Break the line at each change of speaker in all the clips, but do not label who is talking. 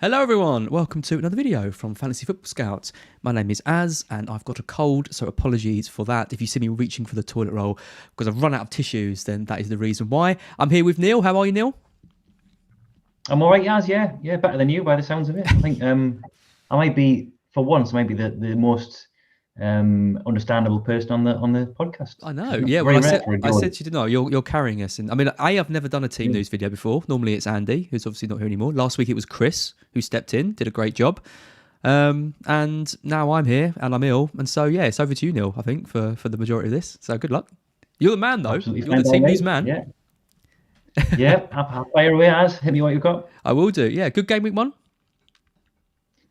Hello everyone, welcome to another video from Fantasy Football Scouts. My name is Az and I've got a cold, so apologies for that. If you see me reaching for the toilet roll because I've run out of tissues, then that is the reason why. I'm here with Neale. How are you, Neale?
I'm all right, Yaz. Yeah, better than you by the sounds of it. I think I might be, for once, maybe the most understandable person on the podcast,
I
which
know,
is not
yeah, well
very rare for a
I
joy.
said to you, didn't I? You're carrying us. And I mean, I've never done a team
Yeah.
news video before. Normally it's Andy, who's obviously not here anymore. Last week it was Chris, who stepped in, did a great job. And now I'm here and I'm ill. And so, yeah, it's over to you, Neale, I think, for the majority of this. So good luck. You're the man, though.
Absolutely
You're the
fine by
team news
me.
man.
Yeah. Fire away, Az. Hit me what you've got.
I will do. Yeah, good game week one.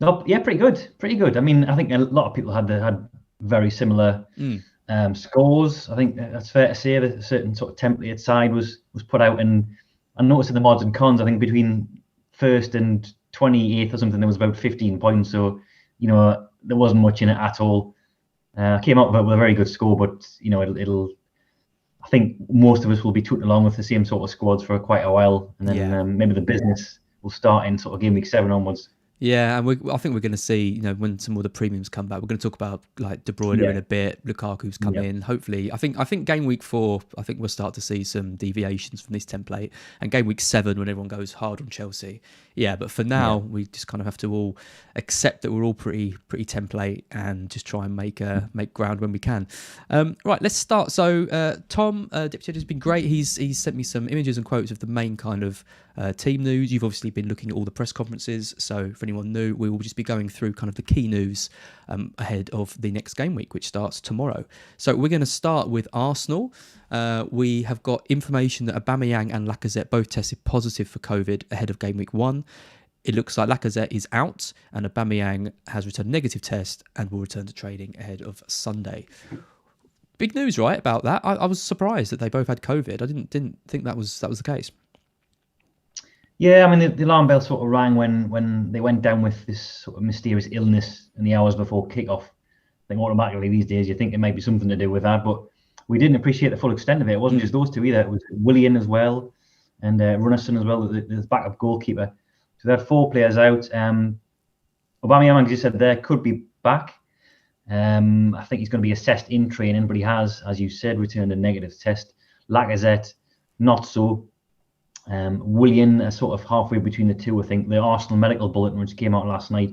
No, yeah, pretty good, pretty good. I mean, I think a lot of people had very similar
Mm.
scores. I think that's fair to say that a certain sort of template side was put out, and I noticed in the mods and cons, I think between first and 28th or something, there was about 15 points. So, there wasn't much in it at all. I came out with a very good score, but it'll. I think most of us will be tooting along with the same sort of squads for quite a while, and then
Yeah.
maybe the business will start in sort of game week 7 onwards.
Yeah, and I think we're going to see, when some more of the premiums come back, we're going to talk about like De Bruyne
Yeah,
in a bit. Lukaku's come
yeah,
in. Hopefully, I think game week 4, I think we'll start to see some deviations from this template. And game week 7, when everyone goes hard on Chelsea, yeah. But for
yeah.
now, we just kind of have to all accept that we're all pretty template and just try and make ground when we can. Right, let's start. So Tom, Deputy has been great. He's sent me some images and quotes of the main kind of team news. You've obviously been looking at all the press conferences, so for anyone new, we will just be going through kind of the key news ahead of the next game week, which starts tomorrow. So we're going to start with Arsenal. We have got information that Aubameyang and Lacazette both tested positive for COVID ahead of game week 1. It looks like Lacazette is out and Aubameyang has returned a negative test and will return to training ahead of Sunday. Big news, right, about that? I was surprised that they both had COVID. I didn't think that was the case.
Yeah, I mean, the alarm bell sort of rang when they went down with this sort of mysterious illness in the hours before kickoff. I think automatically these days you think it might be something to do with that, but we didn't appreciate the full extent of it. It wasn't just those two either. It was Willian as well and Runnison as well, the backup goalkeeper. So they had 4 players out. Aubameyang, as you said there, could be back. I think he's going to be assessed in training, but he has, as you said, returned a negative test. Lacazette, not so. Willian, sort of halfway between the two, I think. The Arsenal medical bulletin, which came out last night,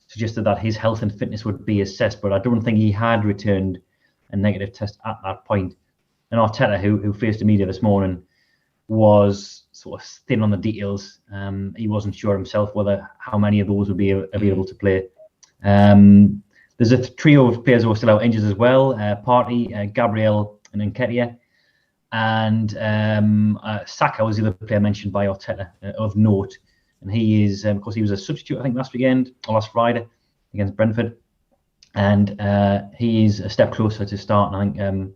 suggested that his health and fitness would be assessed, but I don't think he had returned a negative test at that point. And Arteta, who faced the media this morning, was sort of thin on the details. He wasn't sure himself how many of those would be available to play. There's a trio of players who are still out injured as well. Partey, Gabriel, and Nketiah. And Saka was the other player mentioned by Arteta of note. And he is, of course, he was a substitute, I think, last Friday against Brentford. And he's a step closer to start. And I think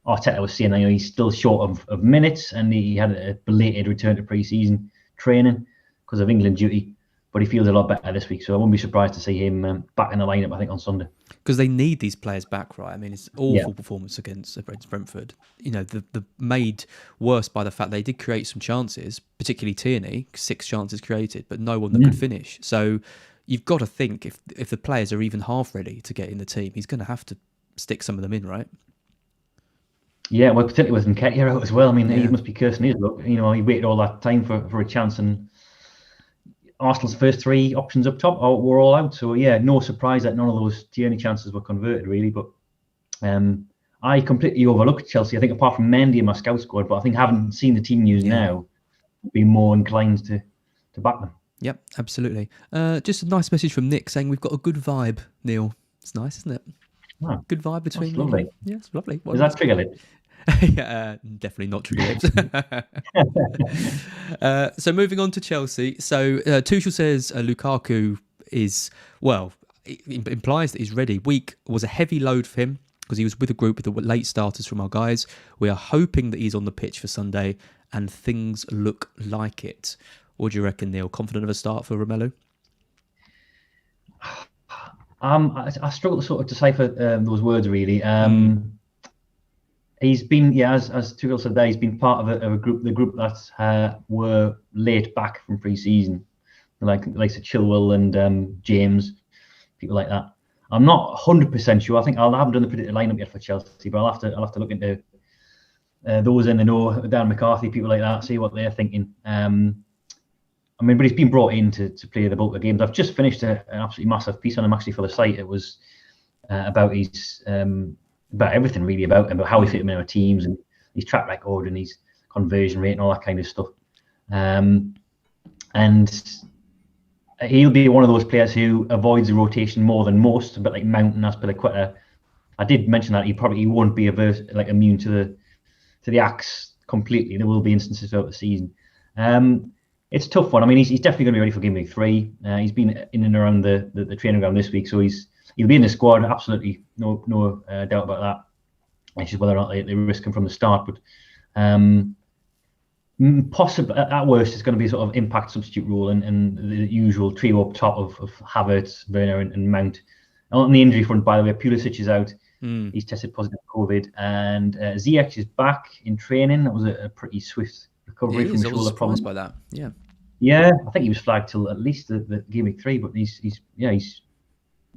Arteta was saying, he's still short of minutes, and he had a belated return to pre-season training because of England duty. But he feels a lot better this week, so I wouldn't be surprised to see him back in the lineup, I think, on Sunday.
Because they need these players back, right? I mean, it's awful performance against Brentford. The made worse by the fact they did create some chances, particularly Tierney, 6 chances created, but no one that could finish. So you've got to think if the players are even half ready to get in the team, he's going to have to stick some of them in, right?
Yeah, well, particularly with Nketiah out as well. I mean, he must be cursing his luck. He waited all that time for a chance, and Arsenal's first 3 options up top were all out. So, yeah, no surprise that none of those Tierney chances were converted, really. But I completely overlooked Chelsea. I think apart from Mendy in my scout squad, but I think having seen the team news now, I'd be more inclined to back them.
Yep, absolutely. Just a nice message from Nick saying we've got a good vibe, Neale. It's nice, isn't it?
Oh,
good vibe between
you. Lovely.
Yeah, it's lovely.
Is that trigger lit?
Yeah, definitely not trigger lips. So moving on to Chelsea. So Tuchel says Lukaku is, well, it implies that he's ready. Week was a heavy load for him because he was with a group with the late starters from our guys. We are hoping that he's on the pitch for Sunday and things look like it. What do you reckon, Neale? Confident of a start for Romelu?
I struggle to sort of decipher those words, really. He's been, as Tuchel said there, he's been part of a group, the group that were late back from pre-season. like Chilwell and James, people like that. I'm not 100% sure. I haven't done the predicted lineup yet for Chelsea, but I'll have to look into those in the know, Dan McCarthy, people like that, see what they're thinking. But he's been brought in to play the bulk of games. I've just finished an absolutely massive piece on him actually for the site. It was about his about everything really about him, about how he fit him in our teams and his track record and his conversion rate and all that kind of stuff. And he'll be one of those players who avoids the rotation more than most, a bit like Mount and Aspilicueta. I did mention that he won't be immune to the axe completely. There will be instances throughout the season. It's a tough one. I mean, he's definitely going to be ready for Gameweek 3. He's been in and around the training ground this week, so he'll be in the squad. Absolutely, no doubt about that. It's just whether or not they risk him from the start. But possibly at worst, it's going to be sort of impact substitute rule and the usual trio up top of Havertz, Werner, and Mount. On the injury front, by the way, Pulisic is out. He's tested positive for COVID, and Ziyech is back in training. That was a pretty swift recovery from shoulder problems.
By that,
I think he was flagged till at least the Game Week 3, but he's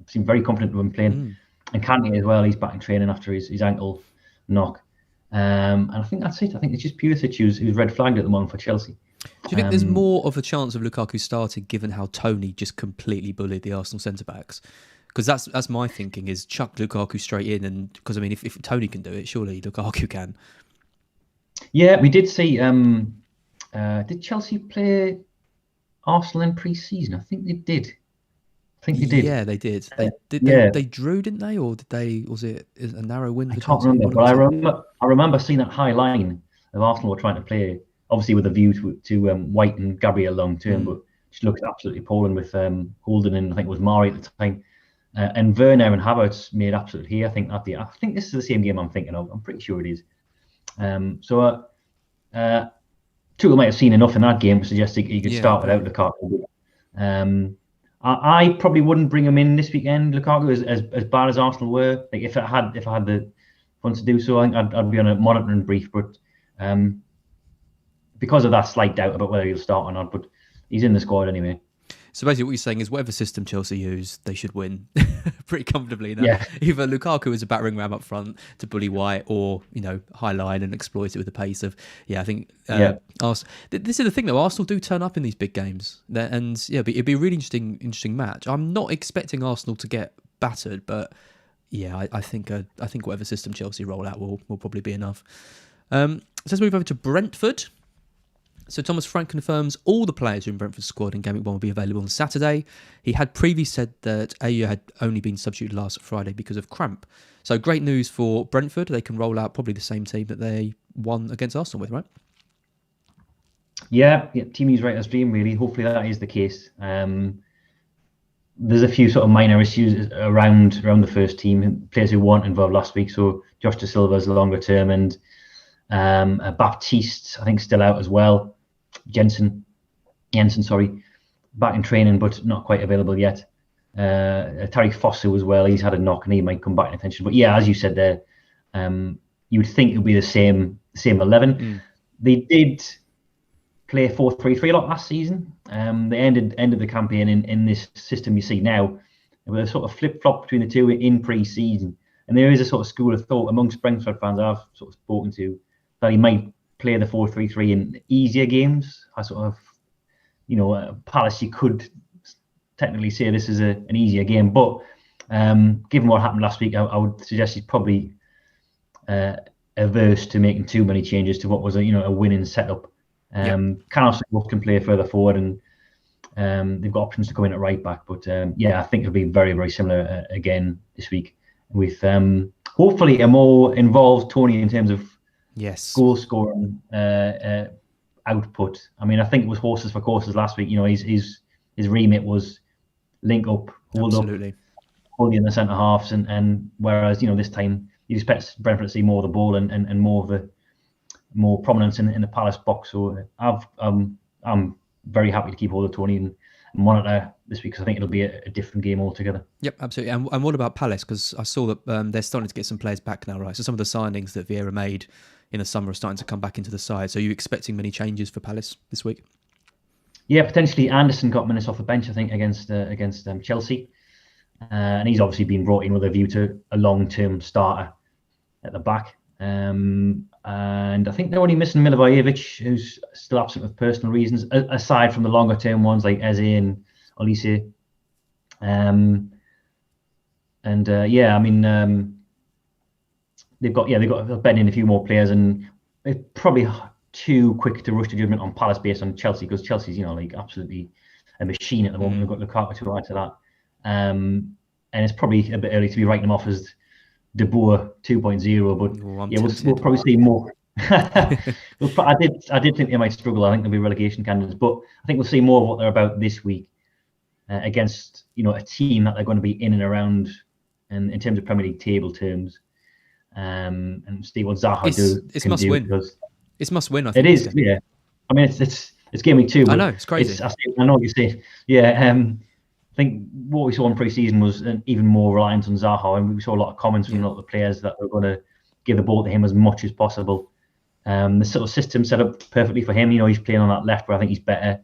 seemed very confident of him playing. And Kante as well, he's back in training after his ankle knock. And I think that's it. I think it's just Pulisic who's red flagged at the moment for Chelsea.
Do you think there's more of a chance of Lukaku starting given how Tony just completely bullied the Arsenal centre backs? Because that's my thinking, is chuck Lukaku straight in, and because I mean if Tony can do it, surely Lukaku can.
Yeah, we did see. Did Chelsea play Arsenal in pre-season? I think they did.
Yeah, they did. They drew, didn't they, or did they? Was it a narrow win?
I can't remember, but I remember seeing that high line of Arsenal were trying to play, obviously with a view to White and Gabriel long term, but she looked absolutely appalling with Holden and I think it was Mari at the time. And Werner and Havertz made absolute hay. I think this is the same game I'm thinking of. I'm pretty sure it is. Tuchel might have seen enough in that game to suggest he could start without Lukaku. I probably wouldn't bring him in this weekend. Lukaku as bad as Arsenal were. Like if I had the funds to do so, I think I'd be on a monitoring brief. But because of that slight doubt about whether he'll start or not, but he's in the squad anyway.
So basically what you're saying is whatever system Chelsea use, they should win pretty comfortably. Either Lukaku is a battering ram up front to bully White, or, high line and exploit it with the pace of, I think Arsenal. This is the thing though, Arsenal do turn up in these big games. And it'd be a really interesting match. I'm not expecting Arsenal to get battered, but I think whatever system Chelsea roll out will probably be enough. So let's move over to Brentford. So Thomas Frank confirms all the players in Brentford's squad in Game Week 1 will be available on Saturday. He had previously said that Ayew had only been substituted last Friday because of cramp. So great news for Brentford. They can roll out probably the same team that they won against Arsenal with, right?
Yeah, team is right as dream, really. Hopefully that is the case. There's a few sort of minor issues around the first team, players who weren't involved last week. So Josh De Silva's longer term, and Baptiste, I think, still out as well. Jensen, back in training but not quite available yet. Tariq Fosu as well, he's had a knock and he might come back in attention. But as you said there, you would think it would be the same 11. They did play 4-3-3 a lot last season. They ended the campaign in this system you see now, with a sort of flip-flop between the two in pre-season. And there is a sort of school of thought amongst Brentford fans I've sort of spoken to that he might play the 4-3-3 in easier games. I sort of, Palace, you could technically say this is an easier game, but given what happened last week, I would suggest he's probably averse to making too many changes to what was a winning setup. Can play further forward, and they've got options to go in at right back. But I think it'll be very, very similar again this week, with hopefully a more involved Tony in terms of goal scoring output. I mean, I think it was horses for courses last week. His remit was link up, hold up, hold in the centre halves, and whereas this time you expect Brentford to see more of the ball and more of the prominence in the Palace box. So I'm very happy to keep hold of Tony and monitor this week, because I think it'll be a different game altogether.
Yep, absolutely. And what about Palace? Because I saw that they're starting to get some players back now, right? So some of the signings that Vieira made in the summer are starting to come back into the side. So are you expecting many changes for Palace this week?
Yeah, potentially Anderson got minutes off the bench, I think, against Chelsea. And he's obviously been brought in with a view to a long-term starter at the back. And I think they're only missing Milivojevic, who's still absent with personal reasons, aside from the longer-term ones like Eze and Olise. They've got betting in a few more players, and they're probably too quick to rush to judgment on Palace based on Chelsea, because Chelsea's absolutely a machine at the moment. They've got Lukaku to add to that, and it's probably a bit early to be writing them off as De Boer 2.0. But we'll probably see more. I did think they might struggle. I think they'll be relegation candidates, but I think we'll see more of what they're about this week against a team that they're going to be in and around, and in terms of Premier League table terms. And see what Zaha
it's must win. It's must win. I think
it is. Yeah, I mean it's Gameweek 2.
I know it's crazy.
I know what you say. Yeah, I think what we saw in pre-season was an even more reliance on Zaha, and we saw a lot of comments from a lot of the players that were going to give the ball to him as much as possible. The sort of system set up perfectly for him. He's playing on that left, where I think he's better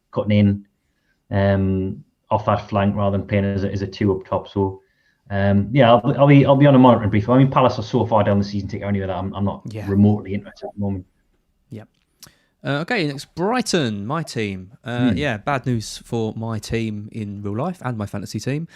cutting in off that flank rather than playing as a two up top. So. I'll be on a monitoring brief. I mean, Palace are so far down the season ticket anyway that I'm not remotely interested at the moment.
Yeah. Okay, next Brighton, my team. Bad news for my team in real life and my fantasy team.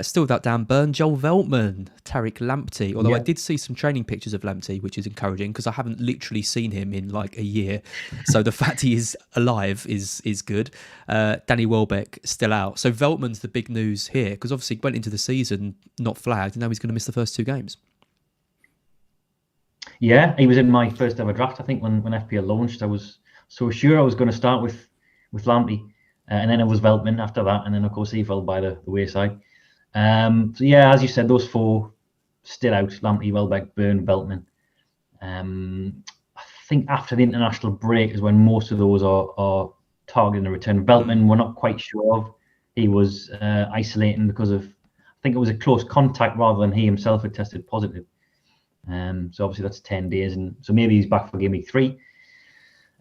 Still without Dan Burn, Joel Veltman, Tariq Lamptey. Although I did see some training pictures of Lamptey, which is encouraging because I haven't literally seen him in like a year. So the fact he is alive is good. Danny Welbeck still out. So Veltman's the big news here because obviously he went into the season not flagged and now he's going to miss the first 2 games.
Yeah, he was in my first ever draft. I think when FPL launched, I was so sure I was going to start with Lamptey, and then it was Veltman after that, and then of course he fell by the wayside. As you said, those 4 still out: Lamptey, Welbeck, Burn, Veltman. I think after the international break is when most of those are targeting a return. Veltman, we're not quite sure of. He was isolating because of, I think it was a close contact rather than he himself had tested positive. So obviously that's 10 days, and so maybe he's back for Gameweek 3.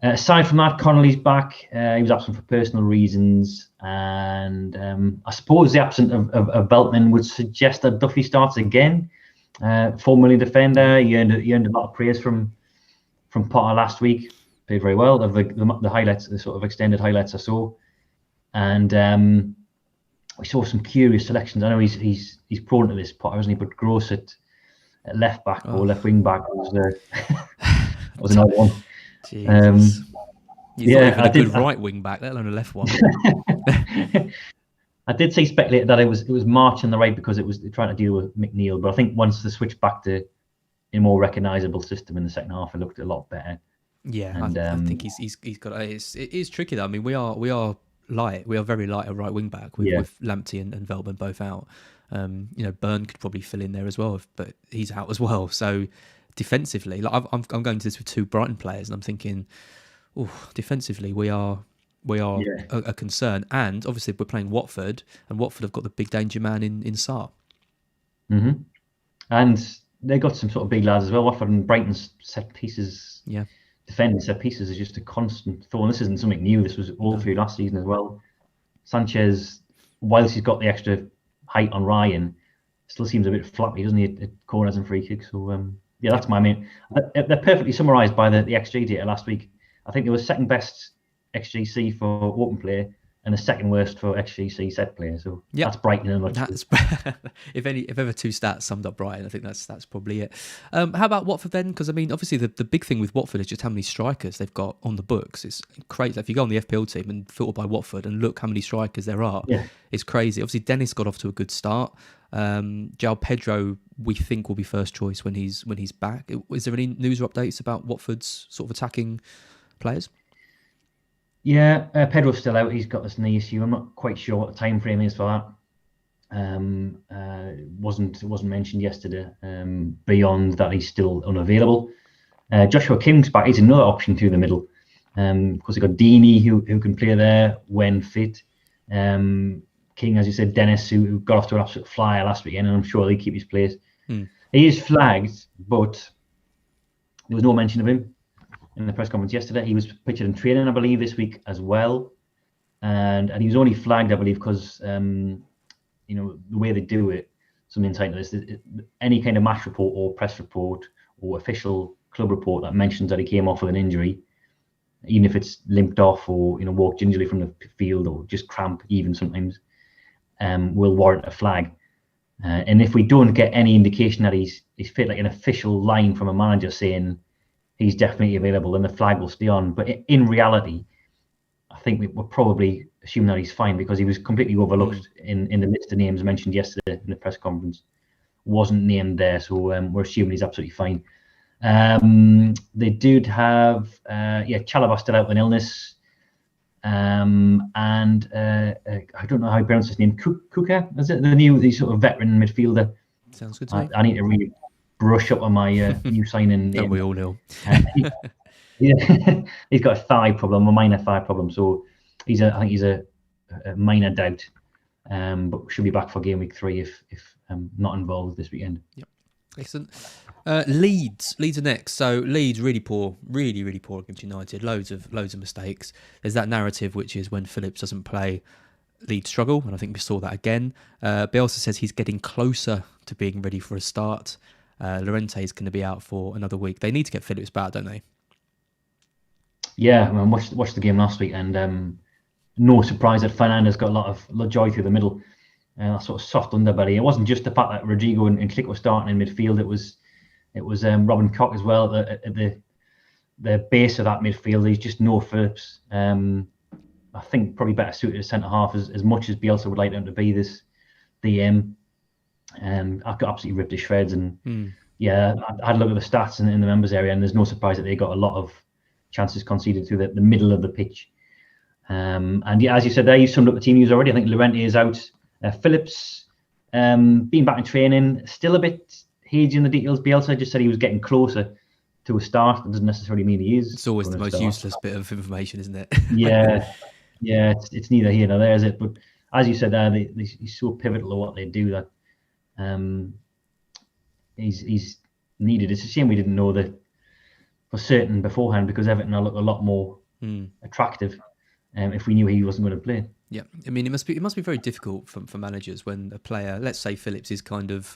Aside from that, Connolly's back. He was absent for personal reasons, and I suppose the absence of Veltman would suggest that Duffy starts again. 4 million defender. He earned a lot of praise from Potter last week. Played very well. The highlights, the sort of extended highlights I saw, and we saw some curious selections. I know he's prone to this, Potter, isn't he? But Gross at left back or left wing back was another one.
Jesus. You thought a good right wing back, let alone a left one.
I did see speculated that it was March on the right because it was trying to deal with McNeil, but I think once they switched back to a more recognisable system in the second half, it looked a lot better.
Yeah, and, I think he's got. It is tricky though. I mean, we are light. We are very light at right wing back with Lamptey and Veltman both out. Burn could probably fill in there as well, but he's out as well. So defensively, like I'm going to this with 2 Brighton players, and I'm thinking, defensively we are a concern. And obviously we're playing Watford, and Watford have got the big danger man in Sarr.
Mm-hmm. And they got some sort of big lads as well. Watford and Brighton's set pieces. Yeah. Defending set pieces is just a constant thorn. This isn't something new. This was all through last season as well. Sanchez, whilst he's got the extra height on Ryan, still seems a bit flappy, doesn't he, at corners and free kicks? So that's my main. They're perfectly summarised by the XG data last week. I think it was second best XGC for open play and the second worst for XGC set play. So that's Brighton in a nutshell.
If ever 2 stats summed up Brighton, I think that's probably it. How about Watford then? Because I mean, obviously the big thing with Watford is just how many strikers they've got on the books. It's crazy. If you go on the FPL team and filter by Watford and look how many strikers there are, it's crazy. Obviously Dennis got off to a good start. João Pedro, we think, will be first choice when he's back. Is there any news or updates about Watford's sort of attacking players?
Yeah, Pedro's still out. He's got this knee issue. I'm not quite sure what the time frame is for that. Wasn't mentioned yesterday. Beyond that, he's still unavailable. Joshua King's back. He's another option through the middle. Because they've got Deeney who can play there when fit. King, as you said, Dennis, who got off to an absolute flyer last weekend, and I'm sure he'll keep his place. He is flagged, but there was no mention of him in the press conference yesterday. He was pictured in training, I believe, this week as well. and he was only flagged, I believe, because the way they do it. Some insight into this: any kind of match report or press report or official club report that mentions that he came off with an injury, even if it's limped off or walked gingerly from the field or just cramp, even sometimes, will warrant a flag. And if we don't get any indication that he's fit, like an official line from a manager saying he's definitely available, then the flag will stay on. But in reality, I think we're probably assuming that he's fine, because he was completely overlooked in the list of names mentioned yesterday in the press conference. Wasn't named there, so we're assuming he's absolutely fine. They did have Chalobah still out with an illness, and I don't know how you pronounce his name. Kuka, is it the sort of veteran midfielder?
Sounds good to me.
I need to really brush up on my new signing.
Don't we all know?
He's got a thigh problem, a minor thigh problem, so I think he's a minor doubt, but should be back for game week 3 if not involved this weekend.
Yep, excellent. Leeds are next. So Leeds really poor, really poor against United. Loads of mistakes. There's that narrative which is when Phillips doesn't play, Leeds struggle, and I think we saw that again. Bielsa says he's getting closer to being ready for a start. Llorente is going to be out for another week. They need to get Phillips back, don't they?
Yeah, I watched the game last week, and no surprise that Fernandes got a lot of joy through the middle. That sort of soft underbelly. It wasn't just the fact that Rodrigo and Klick were starting in midfield. It was Robin Koch as well at the base of that midfield. He's just no Phillips. I think probably better suited as centre half, as much as Bielsa would like him to be this DM. I got absolutely ripped to shreds, and yeah, I had a look at the stats in the members area, and there's no surprise that they got a lot of chances conceded through the middle of the pitch. And yeah, as you said there, you summed up the team news already. I think Llorente is out. Phillips, being back in training, still a bit hazy in the details. Bielsa just said he was getting closer to a start. That doesn't necessarily mean he is.
It's always the most useless bit of information, isn't it?
Yeah, it's neither here nor there, is it? But as you said there, he's so pivotal to what they do that he's needed. It's a shame we didn't know that for certain beforehand, because Everton will look a lot more attractive if we knew he wasn't going to play.
Yeah, I mean, it must be very difficult for managers when a player, let's say Phillips, is kind of,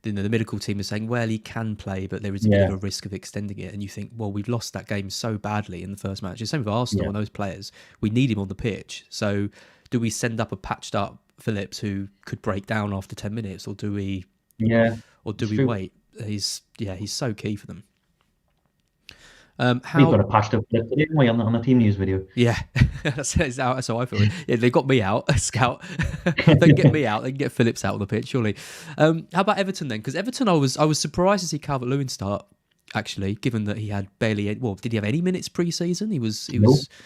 the medical team is saying, well, he can play, but there is a bit of a risk of extending it, and you think, well, we've lost that game so badly in the first match. The same with Arsenal and those players. We need him on the pitch. So, do we send up a patched up Phillips who could break down after 10 minutes, or do we?
Yeah,
or do we wait? He's so key for them.
We've got a patched up clip, didn't we, on the team news video?
Yeah, that's how I feel. Yeah, they got me out, a scout. They get me out. They can get Phillips out on the pitch, surely. How about Everton then? Because Everton, I was surprised to see Calvert-Lewin start. Actually, given that he had barely, did he have any minutes pre-season? He was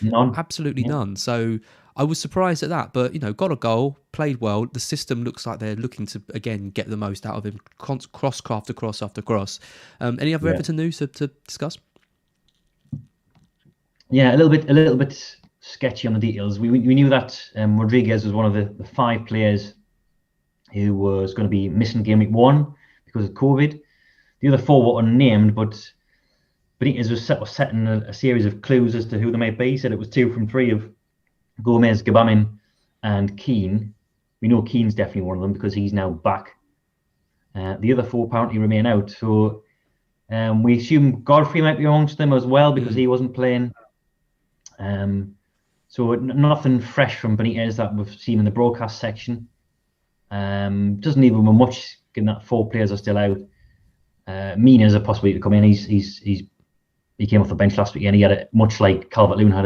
none.
Absolutely none. So I was surprised at that. But got a goal, played well. The system looks like they're looking to again get the most out of him. Cross after cross after cross. Any other Everton news to discuss?
Yeah, a little bit sketchy on the details. We knew that Rodriguez was one of the 5 players who was going to be missing game week 1 because of COVID. The other 4 were unnamed, but Benitez was setting a series of clues as to who they might be. He said it was 2 from 3 of Gomez, Gbamin, and Keane. We know Keane's definitely one of them because he's now back. The other 4 apparently remain out. So we assume Godfrey might be amongst them as well because he wasn't playing. So nothing fresh from Benitez that we've seen in the broadcast section. Doesn't leave him with much, given that 4 players are still out. Mina's a possibility to come in. He came off the bench last week and he had it much like Calvert-Lewin had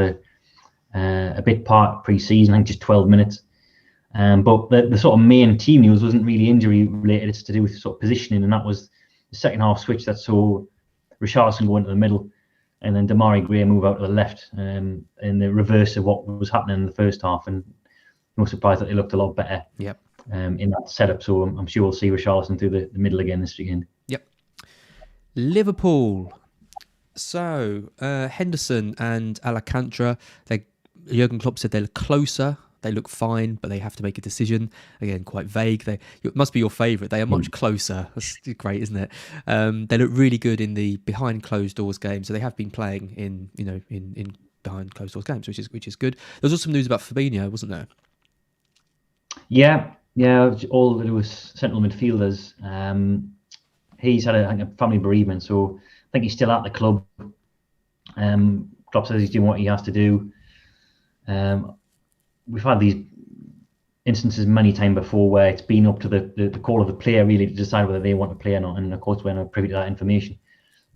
a bit part pre-season, I think just 12 minutes. But the sort of main team news wasn't really injury related. It's to do with sort of positioning, and that was the second half switch that saw Richarlison go into the middle, and then Damari Gray move out to the left, in the reverse of what was happening in the first half. And no surprise that they looked a lot better.
Yep.
In that setup. So I'm sure we'll see Richarlison through the middle again this weekend.
Yep. Liverpool. So Henderson and Alcantara, Jurgen Klopp said they look closer. They look fine, but they have to make a decision. Again, quite vague. It must be your favourite. They are much closer. That's great, isn't it? They look really good in the behind closed doors game. So they have been playing in behind closed doors games, which is good. There was also some news about Fabinho, wasn't there?
Yeah, all that was central midfielders. He's had a family bereavement, so I think he's still at the club. Klopp says he's doing what he has to do. We've had these instances many times before where it's been up to the call of the player really to decide whether they want to play or not, and of course we're not privy to that information.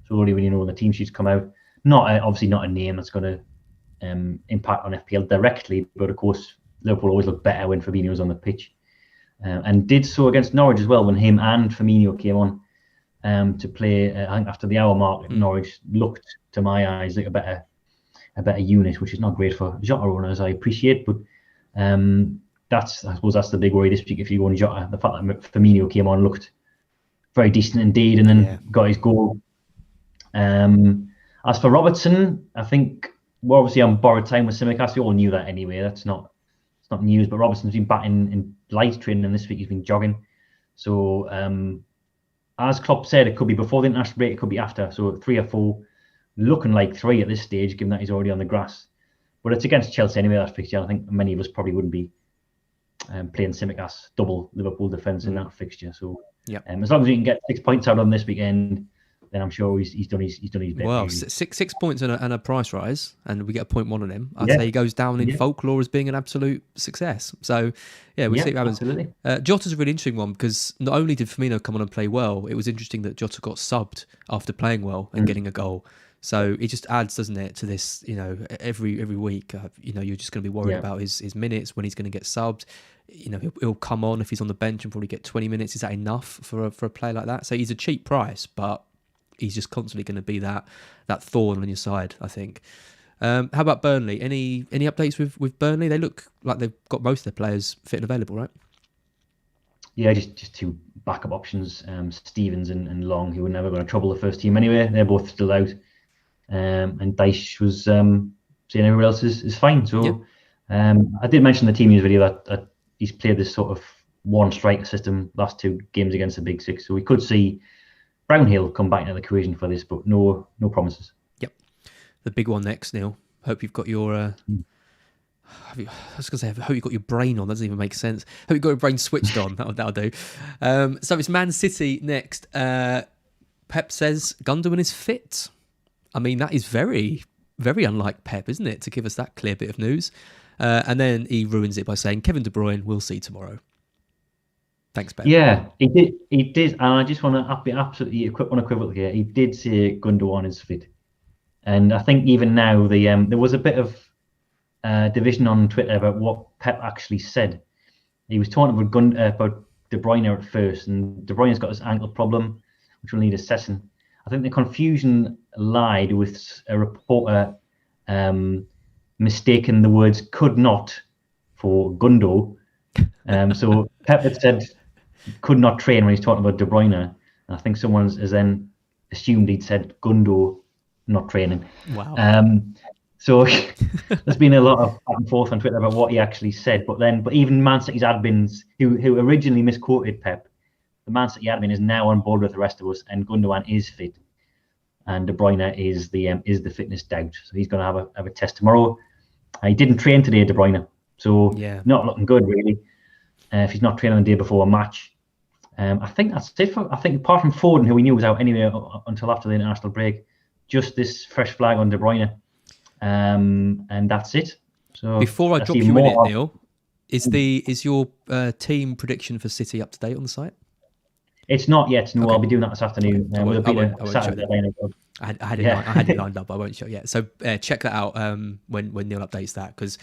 So only when you know when the team sheets come out, obviously not a name that's going to impact on FPL directly, but of course Liverpool always look better when Fabinho's on the pitch, and did so against Norwich as well when him and Firmino came on to play. I think after the hour mark, Norwich looked to my eyes like a better unit, which is not great for Jota owners, I appreciate, but I suppose that's the big worry this week if you go on Jota. The fact that Firmino came on, looked very decent indeed, and then got his goal. As for Robertson, I think we're obviously on borrowed time with Tsimikas. We all knew that anyway. It's not news, but Robertson's been back in light training this week. He's been jogging. So as Klopp said, it could be before the international break, it could be after. So 3 or 4, looking like 3 at this stage, given that he's already on the grass. But it's against Chelsea anyway, that fixture. I think many of us probably wouldn't be playing Tsimikas double Liverpool defence in that fixture. So as long as we can get 6 points out on this weekend, then I'm sure he's done his bit.
Well, 6 points and a price rise, and we get a 0.1 on him. I'd say he goes down in folklore as being an absolute success. So, we'll see what happens.
Absolutely.
Jota's a really interesting one because not only did Firmino come on and play well, it was interesting that Jota got subbed after playing well and getting a goal. So it just adds, doesn't it, to this, every week, you're just going to be worried about his minutes, when he's going to get subbed. He'll come on if he's on the bench and probably get 20 minutes. Is that enough for a player like that? So he's a cheap price, but he's just constantly going to be that thorn on your side, I think. How about Burnley? Any updates with Burnley? They look like they've got most of their players fit and available, right?
Yeah, just 2 backup options, Stevens and Long, who were never going to trouble the first team anyway. They're both still out. And Dyche was saying everyone else is fine. So I did mention in the team news video that he's played this sort of one striker system last 2 games against the Big Six. So we could see Brownhill come back into the equation for this, but no promises. Yep.
The big one next, Neil. Hope you've got your... I was going to say, I hope you've got your brain on. That doesn't even make sense. Hope you've got your brain switched on. That'll do. So it's Man City next. Pep says Gundogan is fit. I mean, that is very, very unlike Pep, isn't it, to give us that clear bit of news? And then he ruins it by saying, Kevin De Bruyne, we'll see tomorrow. Thanks, Pep.
Yeah, he did. And I just want to be absolutely unequivocal here. He did say Gundogan is fit. And I think even now, there was a bit of division on Twitter about what Pep actually said. He was talking about De Bruyne at first, and De Bruyne's got his ankle problem, which will need assessing. I think the confusion lied with a reporter mistaking the words "could not" for Gundo. So Pep had said could not train when he's talking about De Bruyne. And I think someone has then assumed he'd said Gundo not training.
Wow.
So there's been a lot of back and forth on Twitter about what he actually said. But even Man City's admins, who originally misquoted Pep, the Man City admin is now on board with the rest of us, and Gundogan is fit, and De Bruyne is the fitness doubt. So he's going to have a test tomorrow. He didn't train today, De Bruyne, so not looking good really. If he's not training the day before a match, I think that's it. I think apart from Foden, who we knew was out anyway until after the international break, just this fresh flag on De Bruyne, and that's it. So
before I drop you in it, Neil, is your team prediction for City up to date on the site?
It's not yet. No, okay. I'll be doing that this afternoon.
I had it lined up. I won't show it yet. So check that out when Neil updates that, because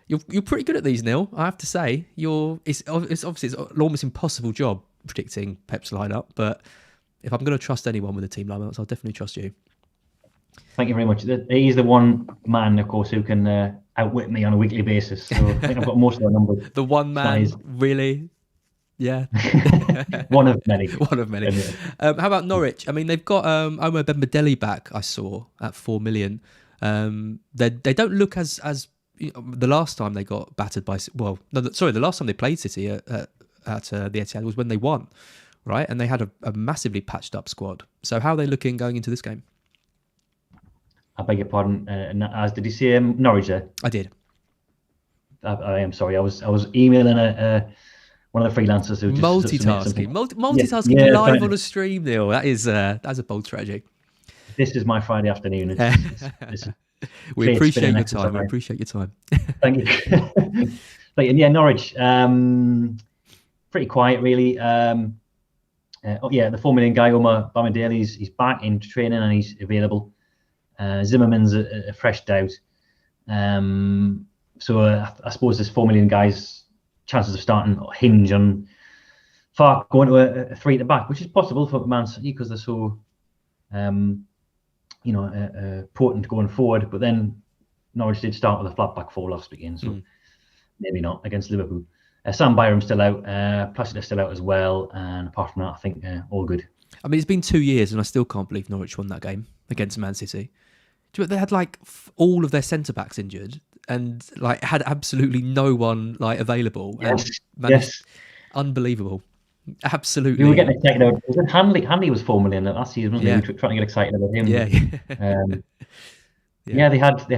you're pretty good at these, Neil. I have to say, it's obviously an almost impossible job predicting Pep's lineup. But if I'm going to trust anyone with the team lineups, I'll definitely trust you.
Thank you very much. He's the one man, of course, who can outwit me on a weekly basis. So I think I've got most of the numbers.
The one man, really. Yeah.
One of many.
One of many. How about Norwich? I mean, they've got Omo Bembadeli back, I saw, at 4 million. They don't look as the last time they got battered by... Well, no, the last time they played City at the Etihad was when they won, right? And they had a massively patched up squad. So how are they looking going into this game?
I beg your pardon. As did you say Norwich there?
I did.
I am sorry. I was emailing one of the freelancers who just
Multitasking. Multitasking
yeah,
live on a stream, Neale. That's a bold strategy.
This is my Friday afternoon. It's
We appreciate your time. We appreciate your time.
Thank you. But yeah, Norwich, pretty quiet really. The 4 million guy, Omar Bamadale, he's back in training and he's available. Zimmerman's a fresh doubt. So I suppose this 4 million guys' chances of starting hinge on Farke going to a 3 at the back, which is possible for Man City because they're so potent going forward. But then Norwich did start with a flat back 4 last weekend, so maybe not against Liverpool. Sam Byram's still out, Placid's still out as well, and apart from that, I think all good.
I mean, it's been 2 years, and I still can't believe Norwich won that game against Man City. They had like all of their centre backs injured, and like had absolutely no one like available.
Yes.
Unbelievable. Absolutely.
We were getting excited about. Was it Hanley? Hanley was 4 million last season, wasn't he? We were trying to get excited about him.
Yeah.
They had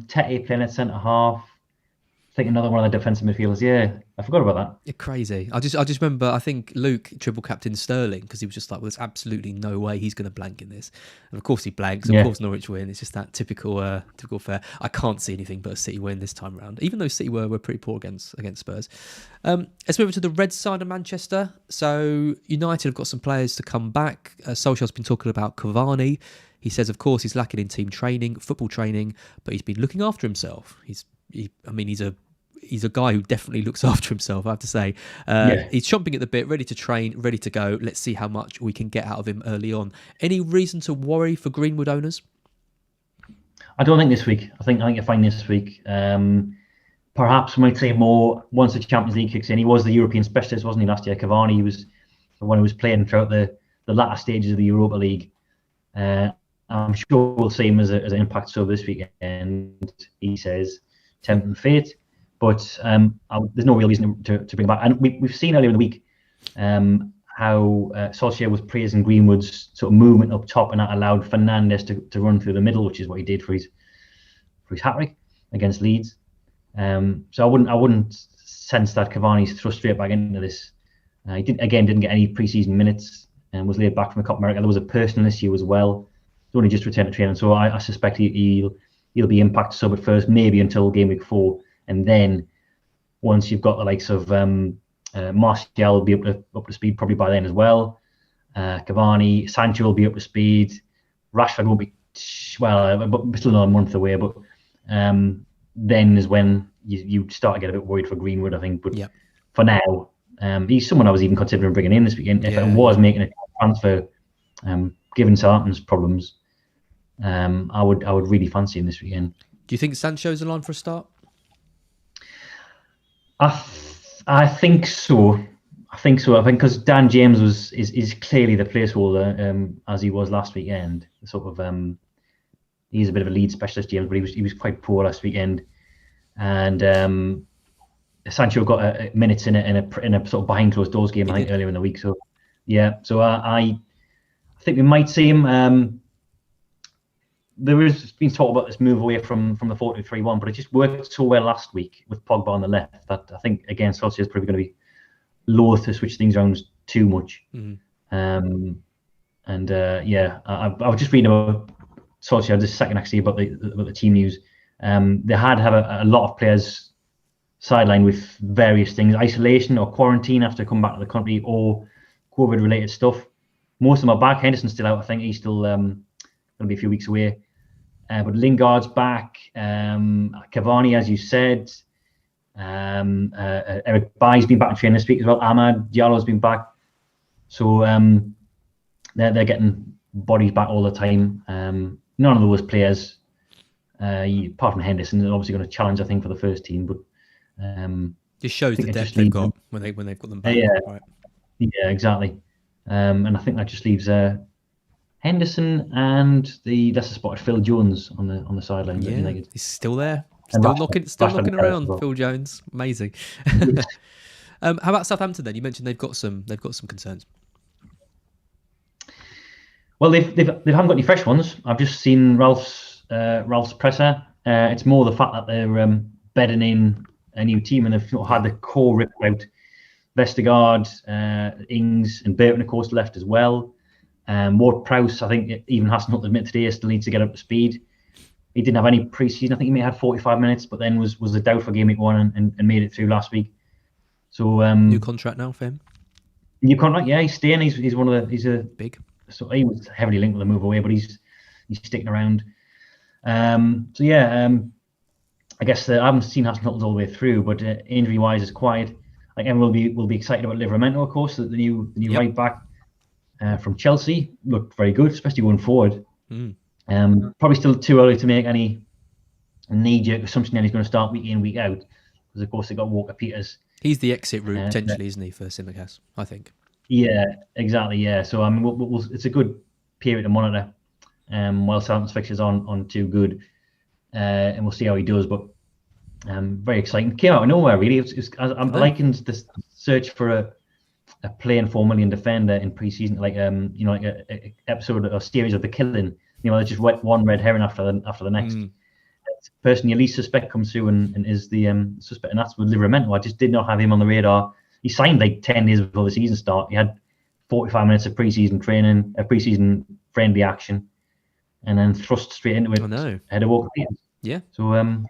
Tete playing at centre half. I think another one of the defensive midfielders. Yeah, I forgot about that.
You're crazy. I just remember. I think Luke triple captain Sterling because he was just like, well, there's absolutely no way he's going to blank in this. And of course he blanks. Of course Norwich win. It's just that typical fare. I can't see anything but a City win this time around. Even though City were pretty poor against Spurs. Let's move on to the red side of Manchester. So United have got some players to come back. Solskjaer's been talking about Cavani. He says, of course, he's lacking in team training, football training, but he's been looking after himself. He's a guy who definitely looks after himself, I have to say. He's chomping at the bit, ready to train, ready to go. Let's see how much we can get out of him early on. Any reason to worry for Greenwood owners?
I don't think this week. I think you're fine this week. Perhaps we might say more once the Champions League kicks in. He was the European specialist, wasn't he, last year? Cavani was the one who was playing throughout the latter stages of the Europa League. I'm sure we'll see him as an impact sub this weekend, he says, tempting fate. But there's no real reason to bring him back. And we've seen earlier in the week how Solskjaer was praising Greenwood's sort of movement up top, and that allowed Fernandes to run through the middle, which is what he did for his hat-trick against Leeds. So I wouldn't sense that Cavani's thrust straight back into this. He didn't get any pre-season minutes and was laid back from the Copa America. There was a personal issue as well. He's only just returned to training, so I suspect he'll be impact sub at first, maybe until game week 4. And then once you've got the likes of Martial will be up to speed probably by then as well. Cavani, Sancho will be up to speed. Rashford won't be but still another month away. But then is when you start to get a bit worried for Greenwood, I think. But for now, he's someone I was even considering bringing in this weekend if I was making a transfer. Given Southampton's problems, I would really fancy him this weekend.
Do you think Sancho's in line for a start?
I think so. I think because Dan James is clearly the placeholder, as he was last weekend. Sort of, he's a bit of a lead specialist, James, but he was quite poor last weekend. And Sancho got minutes in a sort of behind closed doors game, I think, earlier in the week. So I think we might see him. There has been talk about this move away from the 4-2-3-1, but it just worked so well last week with Pogba on the left that I think, again, Solskjaer is probably going to be loath to switch things around too much. I was just reading about Solskjaer this second, actually, about the team news. They have a lot of players sidelined with various things, isolation or quarantine after coming back to the country, or COVID-related stuff. Most of them are back. Henderson's still out, I think. He's still going to be a few weeks away. But Lingard's back. Cavani, as you said. Eric Bailly's been back in training this week as well. Ahmad Diallo's been back. So they're getting bodies back all the time. None of those players, apart from Henderson, are obviously going to challenge, I think, for the first team. But
just shows the depth they've got when they've got them back.
Right. Yeah, exactly. And I think that just leaves Henderson and the lesser spotted Phil Jones on the sideline.
Yeah, he's still there, still knocking around. Phil Jones, amazing. How about Southampton then? You mentioned they've got some concerns.
Well, they haven't got any fresh ones. I've just seen Ralph's Ralph's presser. It's more the fact that they're bedding in a new team and they've had the core ripped out. Vestergaard, Ings, and Burton, of course, left as well. Ward-Prowse, I think, even Hasselhoff admitted today, still needs to get up to speed. He didn't have any pre-season. I think he may have had 45 minutes, but then was a doubt for Gameweek 1 and made it through last week. So
new contract now for him.
New contract, yeah, he's staying. He's one of the
big.
So he was heavily linked with the move away, but he's sticking around. I guess I haven't seen Hasselhoff all the way through, but injury-wise, it's quiet. Like everyone will be excited about Livramento, of course, the new right back from Chelsea. Looked very good, especially going forward. Probably still too early to make any knee-jerk assumption that he's going to start week in, week out, because of course they've got Walker-Peters.
He's the exit route potentially, isn't he, for Simicast, I think.
Yeah, exactly. Yeah, so I mean, it's a good period to monitor. While Southampton's fixtures aren't too good, and we'll see how he does. But very exciting. Came out of nowhere, really. I'm liking the search for a playing 4 million defender in pre-season, like like a episode or series of The Killing. They just one red herring after the next. The person you least suspect comes through and is the suspect, and that's with Livramento. I just did not have him on the radar. He signed like 10 days before the season start. He had 45 minutes of pre-season training, pre-season friendly action, and then thrust straight into it. Ahead of Walker-Peters.
Yeah.
So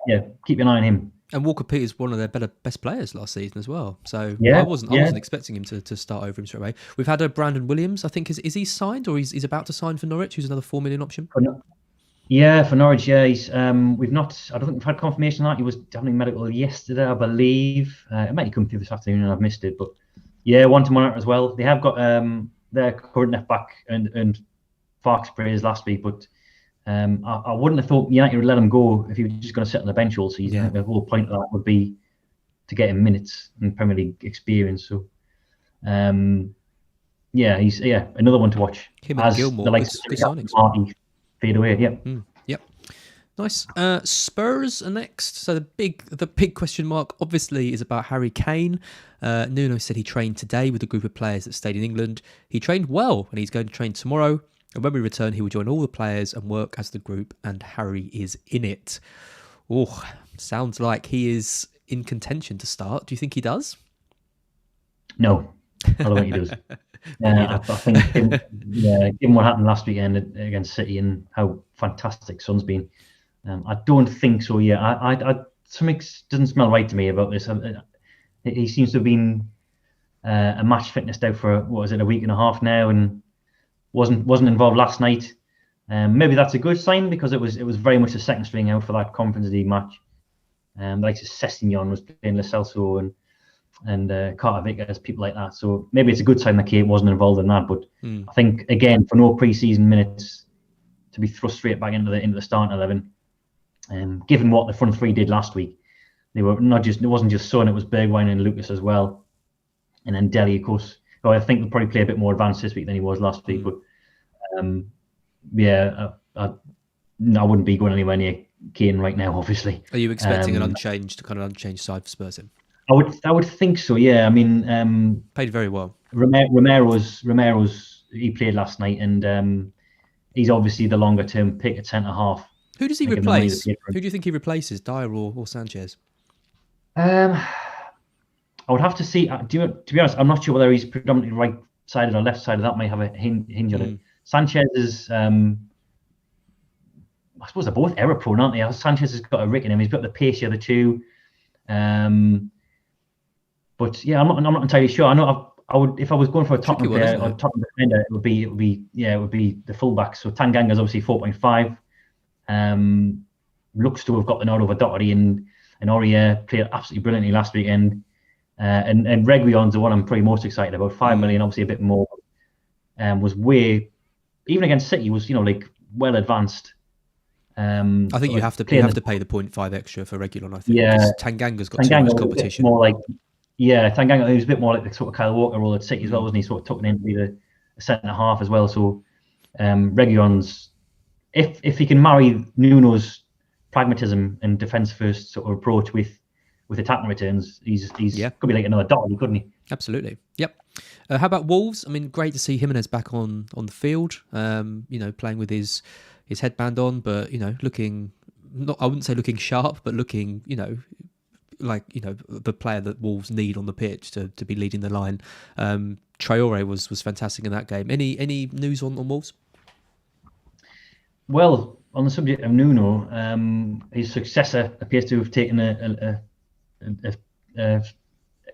keep an eye on him.
And Walker-Peters one of their best players last season as well. So
I
wasn't expecting him to start over him straight away. We've had a Brandon Williams. I think is he signed or he's about to sign for Norwich? Who's another 4 million option?
Yeah, for Norwich. Yeah, he's we've not. I don't think we've had confirmation on that. He was having medical yesterday, I believe. It might have come through this afternoon and I've missed it. But yeah, one to monitor as well. They have got their current left back and Farke's praise last week, but. I wouldn't have thought United would let him go if he was just going to sit on the bench all season. Yeah. The whole point of that would be to get him minutes and Premier League experience. So, he's another one to watch.
Him and Gilmore, good signings.
Marty fade away.
Yep. Nice. Spurs are next. So the big question mark obviously is about Harry Kane. Nuno said he trained today with a group of players that stayed in England. He trained well, and he's going to train tomorrow. And when we return, he will join all the players and work as the group, and Harry is in it. Oh, sounds like he is in contention to start. Do you think he does?
No, I don't think he does. I think, given what happened last weekend against City and how fantastic Son's been, I don't think so. Yeah, I something doesn't smell right to me about this. He seems to have been a match fitness out for a week and a half now, and wasn't involved last night. Maybe that's a good sign because it was very much a second string out for that Conference League match. Like Sessegnon was playing Lo Celso and Carter Vickers, people like that. So maybe it's a good sign that Kate wasn't involved in that. But I think again, for no pre-season minutes to be thrust straight back into the starting 11, given what the front three did last week, it wasn't just Son, it was Bergwijn and Lucas as well, and then Dele, of course. So I think they'll probably play a bit more advanced this week than he was last week. But I wouldn't be going anywhere near Kane right now, obviously.
Are you expecting an unchanged side for Spurs?
I would think so. Yeah, I mean,
played very well.
Romero's he played last night, and he's obviously the longer term pick at centre half.
Who does he replace? Who do you think he replaces, Dyer or Sanchez?
I would have to see. To be honest, I'm not sure whether he's predominantly right-sided or left-sided. That might have a hinge on it. Sanchez is, I suppose they're both error-prone, aren't they? Sanchez has got a rick in him. He's got the pace of the two. But yeah, I'm not entirely sure. I know I would, if I was going for a top player or top defender, it would be the fullback. So Tanganga's obviously 4.5. Looks to have got the nod over Doherty, and Aurier played absolutely brilliantly last weekend. And Reguilon's the one I'm probably most excited about. 5 million, obviously a bit more. Was way, even against City, was well advanced.
I think you have to pay the 0.5 extra for Reguilon. I think. Yeah, Tanganga's got too much competition.
More like, Tanganga, he was a bit more like the sort of Kyle Walker role at City as well, wasn't he? Sort of tucking in to be the centre half as well. So Reguilon's, if he can marry Nuno's pragmatism and defence first sort of approach with attacking returns, he's could be like another Doherty, couldn't he?
Absolutely. Yep. How about Wolves? I mean, great to see Jimenez back on the field. Playing with his his headband on, but looking I wouldn't say looking sharp, but looking like the player that Wolves need on the pitch to be leading the line. Traore was fantastic in that game. Any news on Wolves?
Well, on the subject of Nuno, his successor appears to have taken a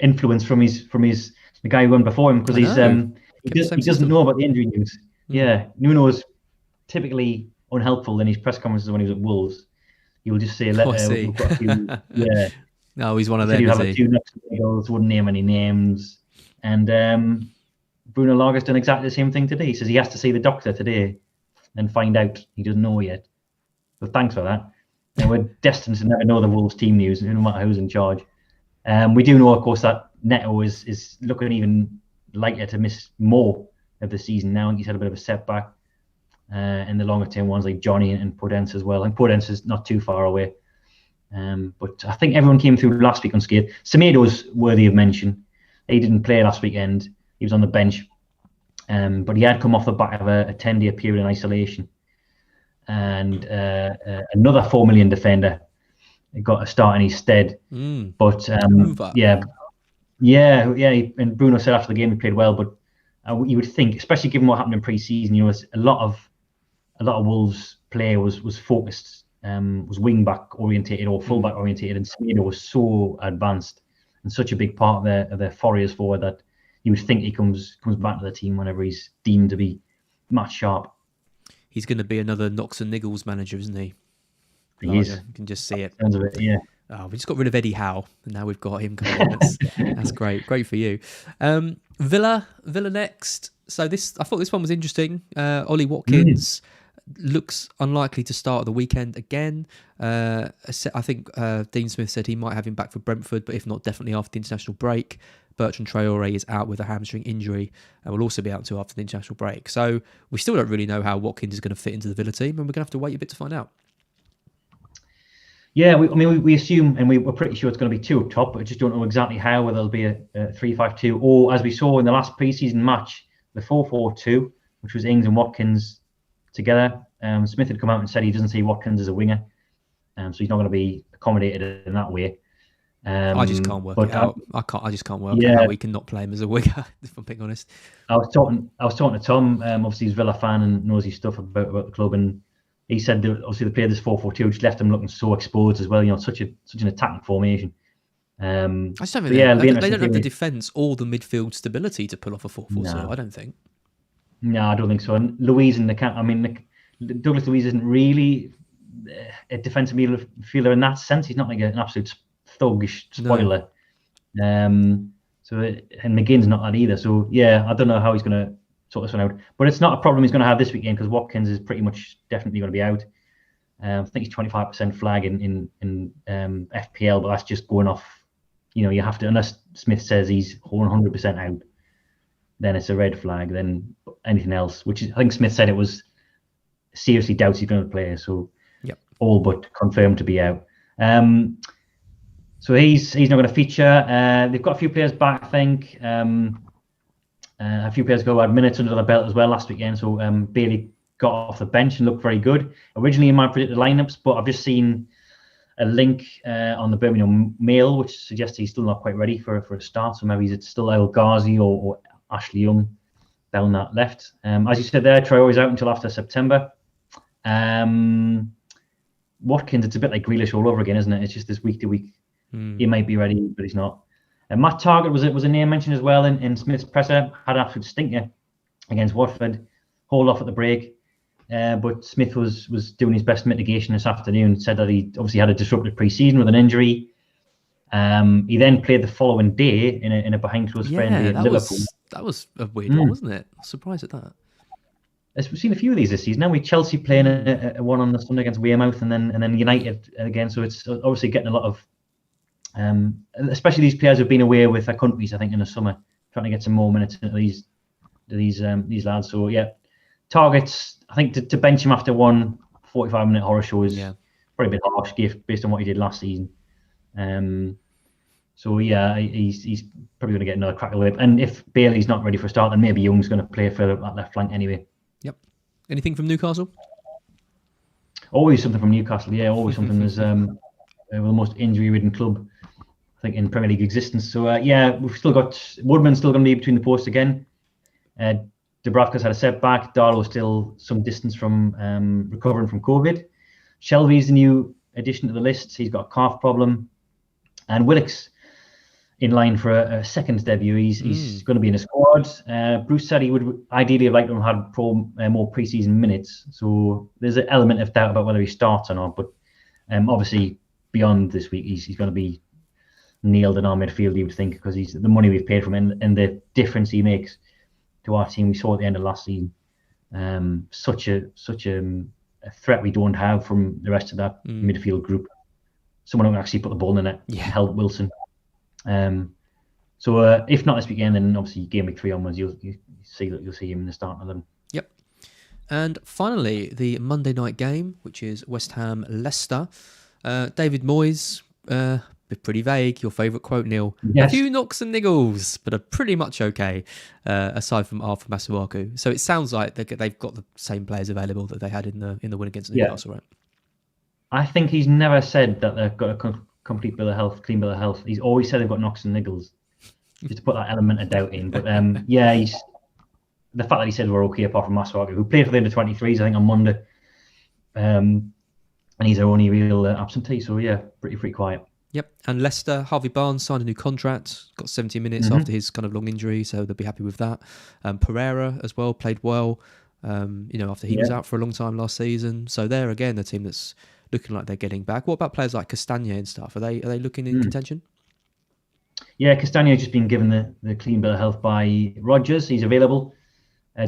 influence from the guy who won before him, because he doesn't know about the injury news. Yeah, Nuno is typically unhelpful in his press conferences when he was at Wolves. He will just say, we've got a few, yeah.
No, he's one of them.
He'd have a few knocks and goals, wouldn't name any names. And Bruno Laga's done exactly the same thing today. He says he has to see the doctor today and find out. He doesn't know yet. So thanks for that. And we're destined to never know the Wolves team news, no matter who's in charge. We do know, of course, that Neto is looking even lighter to miss more of the season now. He's had a bit of a setback. And the longer term ones like Johnny and Podence as well. And Podence is not too far away. But I think everyone came through last week unscathed. Semedo's worthy of mention. He didn't play last weekend. He was on the bench. But he had come off the back of a 10-day period in isolation. And another 4 million defender got a start in his stead. But yeah. And Bruno said after the game he played well. But you would think, especially given what happened in pre-season, a lot of Wolves' play was focused. Was wing back orientated or full back orientated, and Semedo was so advanced and such a big part of their forays forward that you would think he comes back to the team whenever he's deemed to be match sharp.
He's going to be another Knox and Niggles manager, isn't he?
He is.
You can just see it.
Sounds of it, yeah.
Oh, we just got rid of Eddie Howe, and now we've got him coming in. That's great. Great for you. Villa next. So I thought this one was interesting. Ollie Watkins looks unlikely to start at the weekend again. I think Dean Smith said he might have him back for Brentford, but if not, definitely after the international break. Bertrand Traore is out with a hamstring injury and will also be out until after the international break. So we still don't really know how Watkins is going to fit into the Villa team, and we're going to have to wait a bit to find out.
Yeah, we assume, and we're pretty sure it's going to be two up top, but I just don't know exactly how, whether it'll be a 3-5-2, or as we saw in the last pre-season match, the 4-4-2, which was Ings and Watkins together. Smith had come out and said he doesn't see Watkins as a winger, so he's not going to be accommodated in that way.
I just can't work it out. I just can't work out how we can not play him as a winger, if I'm being honest.
I was talking to Tom. Obviously, he's a Villa fan and knows his stuff about the club, and he said that obviously they played this 4-4-2, which left them looking so exposed as well. Such an attacking formation.
I just don't think they don't have the defence or the midfield stability to pull off a 4-4-2. I don't think.
No, I don't think so. And Luiz in the camp. I mean, Douglas Luiz isn't really a defensive midfielder in that sense. He's not like an absolute thuggish spoiler. No. And McGinn's not that either. So yeah, I don't know how he's going to sort this one out. But it's not a problem he's going to have this weekend, because Watkins is pretty much definitely going to be out. I think he's 25% flag in FPL, but that's just going off. You have to, unless Smith says he's 100% out, then it's a red flag. Then anything else, which is, I think Smith said it was seriously doubts he's going to play. So all but confirmed to be out. So he's not going to feature. They've got a few players back, I think. A few players had minutes under the belt as well last weekend. So Bailey got off the bench and looked very good. Originally in my predicted lineups, but I've just seen a link on the Birmingham Mail, which suggests he's still not quite ready for a start. So maybe it's still El Ghazi or Ashley Young down that left. As you said there, Traore's out until after September. Watkins, it's a bit like Grealish all over again, isn't it? It's just this week to week. He might be ready, but he's not. Matt Targett was a name mentioned as well in Smith's presser. Had an absolute stinker against Watford. Hauled off at the break. But Smith was doing his best mitigation this afternoon. Said that he obviously had a disrupted pre-season with an injury. He then played the following day in a behind closed friendly at Liverpool.
That was a weird one, wasn't it? I was surprised at that.
We've seen a few of these this season. Now Chelsea playing a one on the Sunday against Weymouth, and then United again. So it's obviously getting a lot of, especially these players who've been away with their countries. I think in the summer, trying to get some more minutes into these lads. So yeah, Targets. I think to bench him after one 45-minute horror show is probably a bit harsh based on what he did last season. So yeah, he's probably going to get another crack at the whip. And if Bailey's not ready for a start, then maybe Young's going to play for that left flank anyway.
Yep. Anything from Newcastle?
Always something from Newcastle. Yeah, always something. There's we're the most injury-ridden club, I think, in Premier League existence. So yeah, we've still got Woodman's still going to be between the posts again. Dubravka's had a setback. Darlow's still some distance from recovering from COVID. Shelby's the new addition to the list. He's got a calf problem. And Willock's in line for a second debut. He's going to be in the squad. Bruce said he would ideally have liked to have had more pre-season minutes. So there's an element of doubt about whether he starts or not. But obviously, beyond this week, he's going to be nailed in our midfield, you would think, because he's the money we've paid for him and the difference he makes to our team. We saw at the end of last season such a threat we don't have from the rest of that midfield group. Someone who can actually put the ball in the net, help Wilson. So if not this weekend, then obviously game week 3 onwards, you'll see him in the starting 11.
Yep. And finally, the Monday night game, which is West Ham Leicester. David Moyes, pretty vague. Your favourite quote, Neale. Yes. A few knocks and niggles, but are pretty much okay, aside from Arthur Masuaku. So it sounds like they've got the same players available that they had in the win against Newcastle, right? I
think he's never said that they've got a complete bill of health, clean bill of health. He's always said they've got knocks and niggles, just to put that element of doubt in. But he's the fact that he said we're okay apart from Masuaku, who played for the under-23s, I think, on Monday, and he's our only real absentee. So yeah, pretty quiet.
Yep, and Leicester, Harvey Barnes signed a new contract, got 70 minutes after his kind of long injury, so they'll be happy with that. Pereira as well played well, after he was out for a long time last season. So they're again a team that's looking like they're getting back. What about players like Castagna and stuff? Are they looking in contention?
Yeah, Castagna's just been given the clean bill of health by Rodgers. He's available.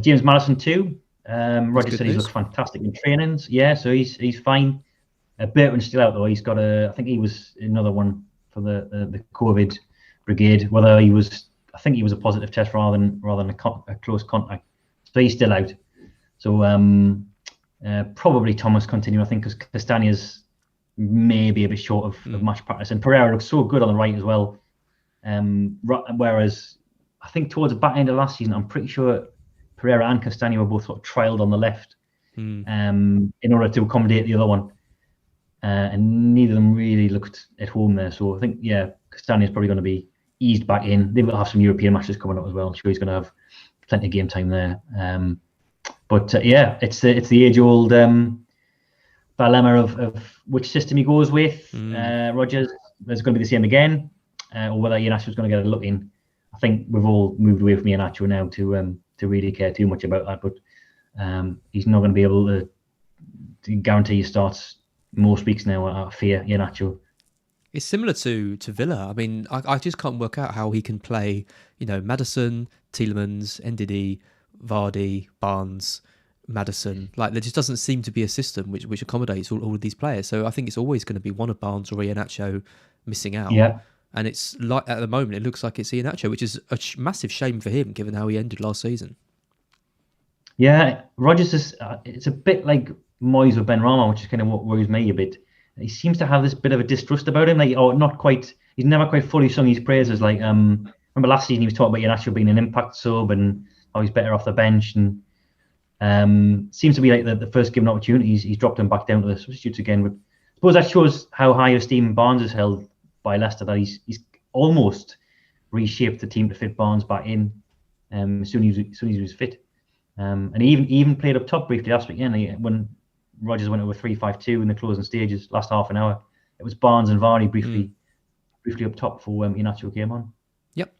James Maddison too. Rodgers said he's looked fantastic in trainings. Yeah, so he's fine. Burton's still out though. He's got I think he was another one for the COVID brigade. I think he was a positive test rather than a close contact. So he's still out. So probably Thomas continue, I think, because Castagna's maybe a bit short of match practice, and Pereira looks so good on the right as well. Whereas I think towards the back end of last season, I'm pretty sure Pereira and Castagna were both sort of trialled on the left in order to accommodate the other one. And neither of them really looked at home there. So I think, Castagna's probably going to be eased back in. They will have some European matches coming up as well. I'm sure he's going to have plenty of game time there. But it's the age-old dilemma of which system he goes with. Rodgers is going to be the same again, or whether Iheanacho's going to get a look in. I think we've all moved away from Iheanacho now to really care too much about that. But he's not going to be able to guarantee he starts most weeks now. I fear Iheanacho.
It's similar to Villa. I mean, I just can't work out how he can play, Maddison, Tielemans, Ndidi, Vardy, Barnes, Maddison. Like, there just doesn't seem to be a system which accommodates all of these players. So I think it's always going to be one of Barnes or Iheanacho missing out. Yeah. And it's like, at the moment, it looks like it's Iheanacho, which is a massive shame for him, given how he ended last season. Yeah,
Rodgers is, it's a bit like Moyes with Benrahma, which is kind of what worries me a bit. He seems to have this bit of a distrust about him, he's never quite fully sung his praises. Like, remember last season he was talking about Iheanacho being an impact sub and how he's better off the bench, and seems to be like the first given opportunity, he's dropped him back down to the substitutes again. But I suppose that shows how high esteem Barnes is held by Leicester, that he's almost reshaped the team to fit Barnes back in as soon as he was fit. And he even played up top briefly last weekend when Rodgers went over 3-5-2 in the closing stages, last half an hour. It was Barnes and Vardy briefly up top for Iheanacho came on.
Yep.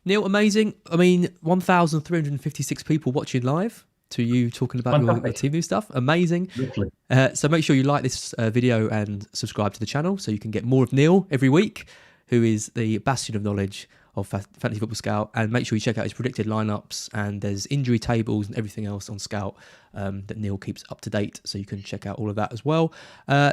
Neale, amazing. I mean, 1,356 people watching live to you talking about your TV stuff. Amazing. So make sure you like this video and subscribe to the channel so you can get more of Neale every week, who is the bastion of knowledge of Fantasy Football Scout, and make sure you check out his predicted lineups, and there's injury tables and everything else on Scout that Neale keeps up to date, so you can check out all of that as well.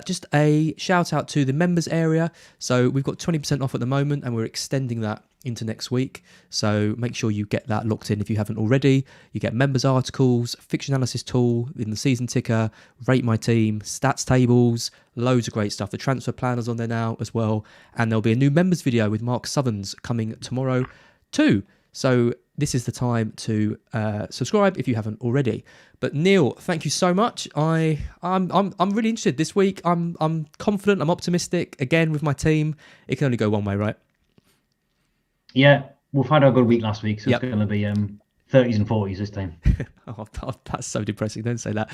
Just a shout out to the members area. So we've got 20% off at the moment, and we're extending that into next week, so make sure you get that locked in if you haven't already. You get members articles, fixture analysis tool in the season ticker, rate my team, stats tables, loads of great stuff. The transfer planner's on there now as well, and there'll be a new members video with Mark Southerns coming tomorrow too. So this is the time to subscribe if you haven't already. But Neale, thank you so much. I'm really interested this week. I'm confident. I'm optimistic. Again with my team, it can only go one way, right?
Yeah, we've had a good week last week, so
Yep.
it's going to be 30s and 40s this time.
Oh, that's so depressing. Don't say that.